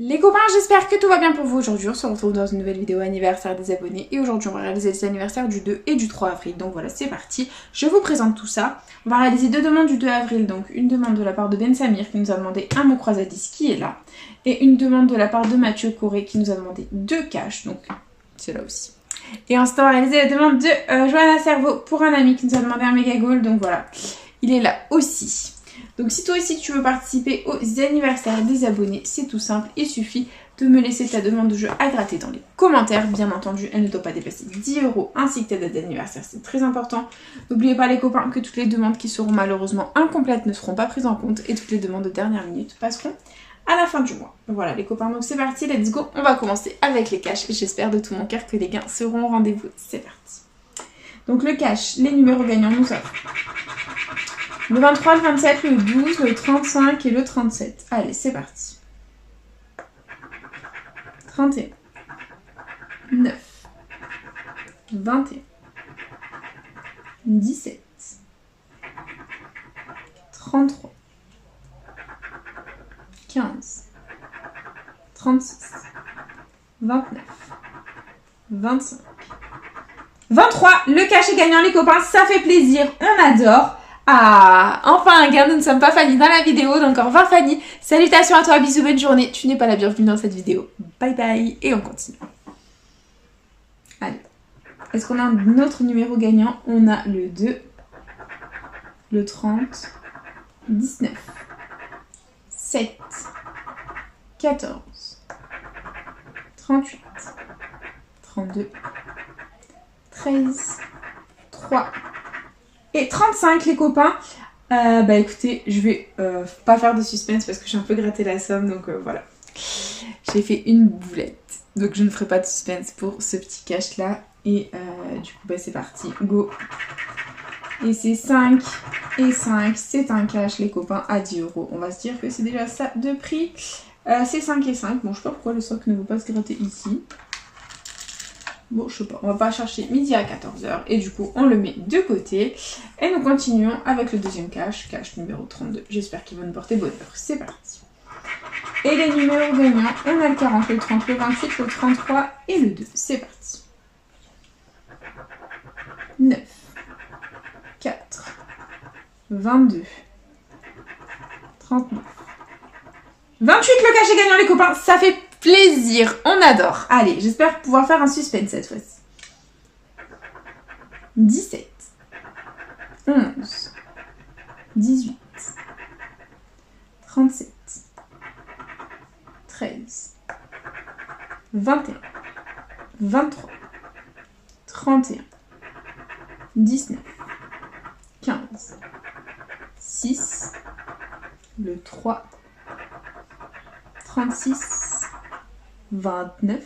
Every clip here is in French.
Les copains, j'espère que tout va bien pour vous aujourd'hui. On se retrouve dans une nouvelle vidéo anniversaire des abonnés. Et aujourd'hui, on va réaliser les anniversaires du 2 et du 3 avril. Donc voilà, c'est parti. Je vous présente tout ça. On va réaliser deux demandes du 2 avril. Donc une demande de la part de Ben Samir qui nous a demandé un mot croisadis qui est là. Et une demande de la part de Mathieu Corré qui nous a demandé 2 cash. Donc c'est là aussi. Et ensuite, on va réaliser la demande de Johanna Cerveau pour un ami qui nous a demandé un méga goal. Donc voilà, il est là aussi. Donc si toi aussi tu veux participer aux anniversaires des abonnés, c'est tout simple, il suffit de me laisser ta demande de jeu à gratter dans les commentaires. Bien entendu, elle ne doit pas dépasser 10 € ainsi que ta date d'anniversaire, c'est très important. N'oubliez pas les copains que toutes les demandes qui seront malheureusement incomplètes ne seront pas prises en compte et toutes les demandes de dernière minute passeront à la fin du mois. Voilà les copains, donc c'est parti, let's go. On va commencer avec les cash et j'espère de tout mon cœur que les gains seront au rendez-vous. C'est parti. Donc le cash, les numéros gagnants nous offrent le 23, le 27, le 12, le 35 et le 37. Allez, c'est parti. 31, 9, 21, 17, 33, 15, 36, 29, 25, 23. Le cash est gagnant les copains, ça fait plaisir, on adore. Ah, enfin un gain, nous ne sommes pas Fanny dans la vidéo, donc au revoir Fanny. Salutations à toi, bisous, bonne journée. Tu n'es pas la bienvenue dans cette vidéo. Bye bye, et on continue. Allez, est-ce qu'on a un autre numéro gagnant? On a le 2, le 30, 19, 7, 14, 38, 32, 13, 3... et 35 les copains. Bah écoutez, je vais pas faire de suspense parce que j'ai un peu gratté la somme, donc voilà. J'ai fait une boulette, donc je ne ferai pas de suspense pour ce petit cash là. Et du coup bah c'est parti, go. Et c'est 5 et 5, c'est un cash les copains à 10 €. On va se dire que c'est déjà ça de prix. C'est 5 et 5, bon je sais pas pourquoi le soc ne veut pas se gratter ici. Bon, je sais pas, on va pas chercher midi à 14 h et du coup on le met de côté. Et nous continuons avec le deuxième cash, cash numéro 32. J'espère qu'il va nous porter bonheur. C'est parti. Et les numéros gagnants, on a le 40, le 30, le 28, le 33 et le 2. C'est parti. 9, 4, 22, 39, 28. Le cash est gagnant les copains, ça fait plaisir, on adore. Allez, j'espère pouvoir faire un suspense cette fois-ci. 17, 11, 18, 37, 13, 21, 23, 31, 19, 15, 6, le 3, 36, 29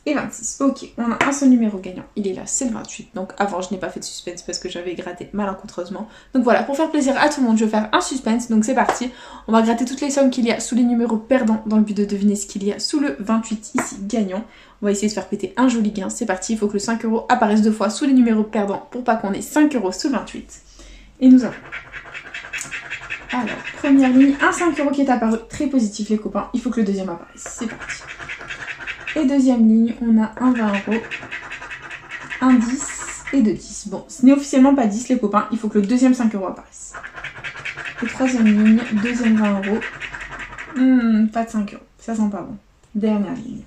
et 26. Ok, on a un seul numéro gagnant. Il est là, c'est le 28. Donc avant, je n'ai pas fait de suspense parce que j'avais gratté malencontreusement. Donc voilà, pour faire plaisir à tout le monde, je vais faire un suspense. Donc c'est parti. On va gratter toutes les sommes qu'il y a sous les numéros perdants dans le but de deviner ce qu'il y a sous le 28 ici gagnant. On va essayer de faire péter un joli gain. C'est parti, il faut que le 5 € apparaisse 2 fois sous les numéros perdants pour pas qu'on ait 5 € sous le 28. Et nous avons... alors, première ligne, un 5 € qui est apparu, très positif les copains, il faut que le deuxième apparaisse, c'est parti. Et deuxième ligne, on a un 20 €, un 10 et 2 10. Bon, ce n'est officiellement pas 10 les copains, il faut que le deuxième 5 € apparaisse. Et troisième ligne, deuxième 20 €, pas de 5 €, ça sent pas bon. Dernière ligne.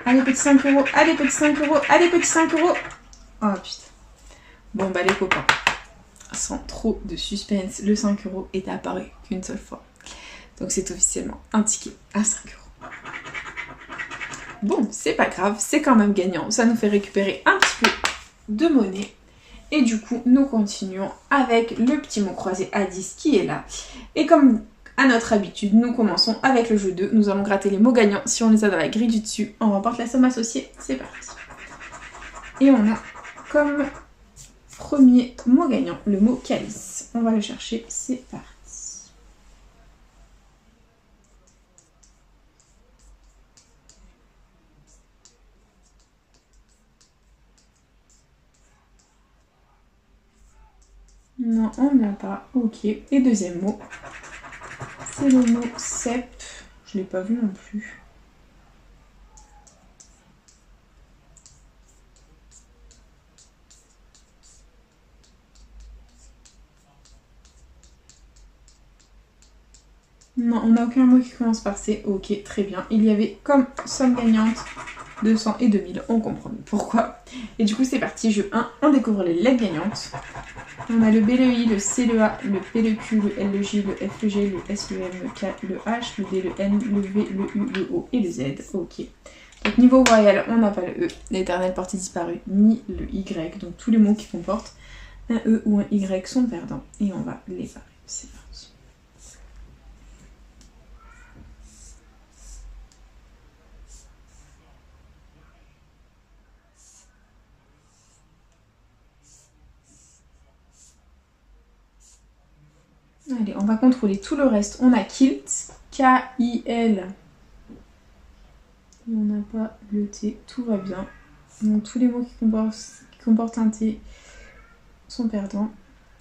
Allez petit 5 €, allez petit 5 €, allez petit 5 €. Oh putain. Bon bah les copains. Sans trop de suspense, le 5 € est apparu qu'une seule fois. Donc c'est officiellement un ticket à 5 €. Bon, c'est pas grave, c'est quand même gagnant. Ça nous fait récupérer un petit peu de monnaie. Et du coup, nous continuons avec le petit mot croisé à 10 qui est là. Et comme à notre habitude, nous commençons avec le jeu 2. Nous allons gratter les mots gagnants. Si on les a dans la grille du dessus, on remporte la somme associée. C'est parti. Et on a comme... premier mot gagnant, le mot calice. On va le chercher, c'est parti. Non, on n'a pas. Ok. Et deuxième mot, c'est le mot cep. Je l'ai pas vu non plus. Non, on n'a aucun mot qui commence par C. Ok, très bien. Il y avait comme somme gagnante 200 et 2000. On comprend pourquoi. Et du coup, c'est parti. Jeu 1. On découvre les lettres gagnantes. On a le B, le I, le C, le A, le P, le Q, le L, le J, le F, le G, le S, le M, le K, le H, le D, le N, le V, le U, le O et le Z. Ok. Donc niveau voyelle, on n'a pas le E, l'éternel porté disparu, ni le Y. Donc tous les mots qui comportent un E ou un Y sont perdants. Et on va les barrer. C'est parti. Allez, on va contrôler tout le reste. On a kilt, K-I-L. Et on n'a pas le T, tout va bien. Donc tous les mots qui comportent un T sont perdants.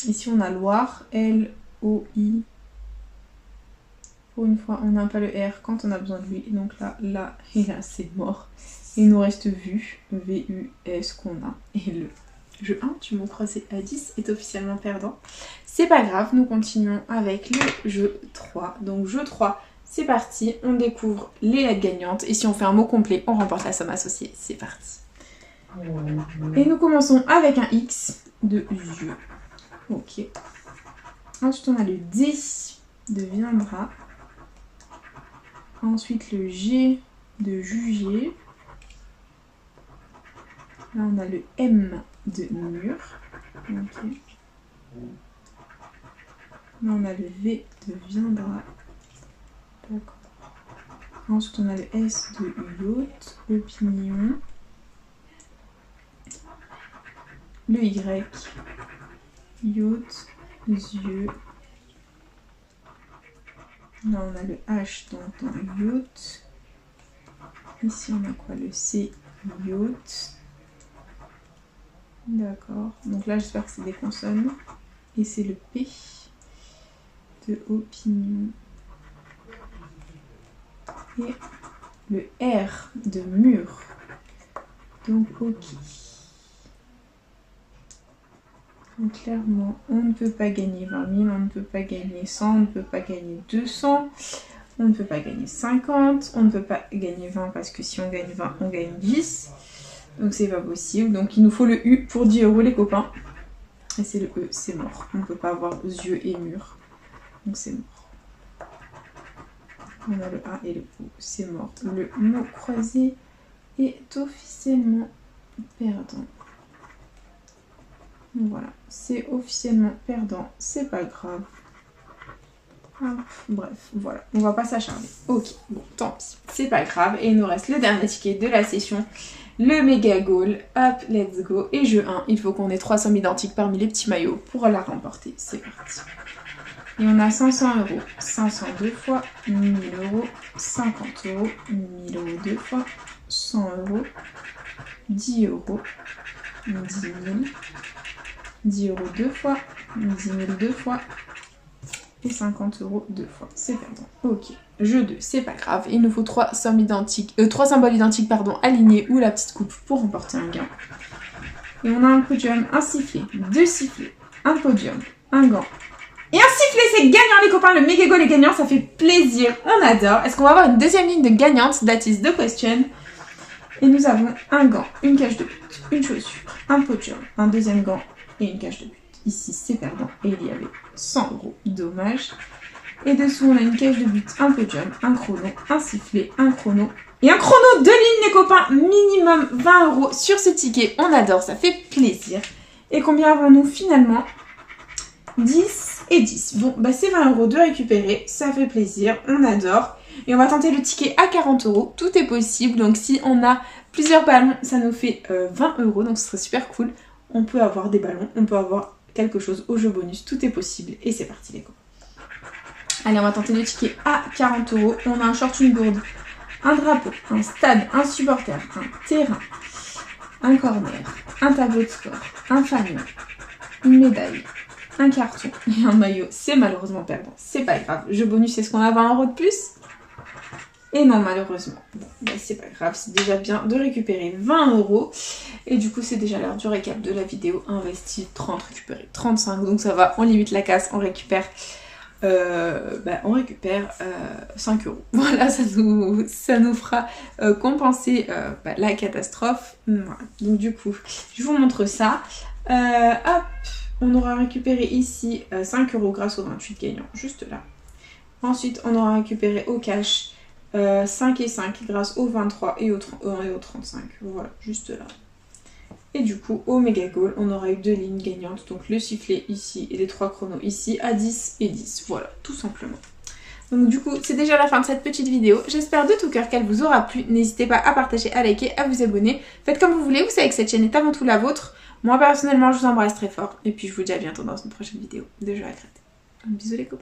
Ici on a Loire, L-O-I. Pour une fois, on n'a pas le R quand on a besoin de lui. Donc là et là, c'est mort. Et il nous reste vu, V-U-S qu'on a. Et le jeu 1, tu m'as croisé à 10, est officiellement perdant. C'est pas grave, nous continuons avec le jeu 3. Donc jeu 3, c'est parti. On découvre les lettres gagnantes. Et si on fait un mot complet, on remporte la somme associée. C'est parti. Et nous commençons avec un X de yeux. Ok. Ensuite, on a le D de viendra. Ensuite, le G de juger. Là, on a le M de mur. Ok. Là, on a le V de viendra. D'accord. Ensuite, on a le S de yacht, opinion. Le Y, yacht, yeux. Là, on a le H dans yacht. Ici, on a quoi? Le C, yacht. D'accord. Donc là, j'espère que c'est des consonnes. Et c'est le P de opinion. Et le R de mur. Donc, ok. Donc clairement, on ne peut pas gagner 20 000, on ne peut pas gagner 100, on ne peut pas gagner 200, on ne peut pas gagner 50, on ne peut pas gagner 20 parce que si on gagne 20, on gagne 10. Donc c'est pas possible. Donc il nous faut le U pour 10 € les copains. Et c'est le E, c'est mort. On ne peut pas avoir yeux et mur. Donc c'est mort. On a le A et le O, c'est mort. Le mot croisé est officiellement perdant. Voilà, c'est officiellement perdant, c'est pas grave. Ah, bref, voilà, on va pas s'acharner. Ok, bon, tant pis, c'est pas grave. Et il nous reste le dernier ticket de la session, le méga goal. Hop, let's go. Et jeu 1, il faut qu'on ait 3 sommes identiques parmi les petits maillots pour la remporter. C'est parti. Et on a 500 €, 500 deux fois, 1000 €, 50 €, 1000 € deux fois, 100 €, 10 €, 10 000. 10 € deux fois, 10 000 deux fois et 50 € deux fois. C'est perdant. Ok. Jeu 2, c'est pas grave. Il nous faut 3 symboles identiques alignés ou la petite coupe pour remporter un gain. Et on a un podium, un sifflet, 2 sifflets, un podium, un gant. Et un sifflet, c'est gagnant les copains. Le méga goal est gagnant, ça fait plaisir. On adore. Est-ce qu'on va avoir une deuxième ligne de gagnante? That is the question. Et nous avons un gant, une cage de but, une chaussure, un podium, un deuxième gant et une cage de but. Ici, c'est perdant et il y avait 100 €. Dommage. Et dessous, on a une cage de but, un podium, un chrono, un sifflet, un chrono. Et un chrono, 2 lignes, les copains. Minimum 20 € sur ce ticket. On adore, ça fait plaisir. Et combien avons-nous finalement? 10 et 10. Bon, bah c'est 20 € de récupérer. Ça fait plaisir. On adore. Et on va tenter le ticket à 40 €. Tout est possible. Donc si on a plusieurs ballons, ça nous fait 20 €. Donc ce serait super cool. On peut avoir des ballons, on peut avoir quelque chose au jeu bonus, tout est possible et c'est parti les copains. Allez, on va tenter le ticket à 40 €. On a un short, une gourde, un drapeau, un stade, un supporter, un terrain, un corner, un tableau de score, un fanion, une médaille, un carton et un maillot. C'est malheureusement perdant, c'est pas grave. Jeu bonus, est-ce qu'on a 20 € de plus? Et non, malheureusement. Bon, bah, c'est pas grave, c'est déjà bien de récupérer 20 €. Et du coup, c'est déjà l'heure du récap de la vidéo. Investi 30, récupéré 35. Donc ça va, on limite la casse, on récupère 5 €. Voilà, ça nous fera compenser la catastrophe. Voilà. Donc du coup, je vous montre ça. Hop, on aura récupéré ici 5 € grâce aux 28 gagnants, juste là. Ensuite, on aura récupéré au cash 5 et 5 grâce aux 23 et aux 35. Voilà, juste là. Et du coup, au méga goal, on aura eu 2 lignes gagnantes. Donc le sifflet ici et les 3 chronos ici à 10 et 10. Voilà, tout simplement. Donc du coup, c'est déjà la fin de cette petite vidéo. J'espère de tout cœur qu'elle vous aura plu. N'hésitez pas à partager, à liker, à vous abonner. Faites comme vous voulez, vous savez que cette chaîne est avant tout la vôtre. Moi, personnellement, je vous embrasse très fort. Et puis, je vous dis à bientôt dans une prochaine vidéo de jeux à gratter. Bisous les copains.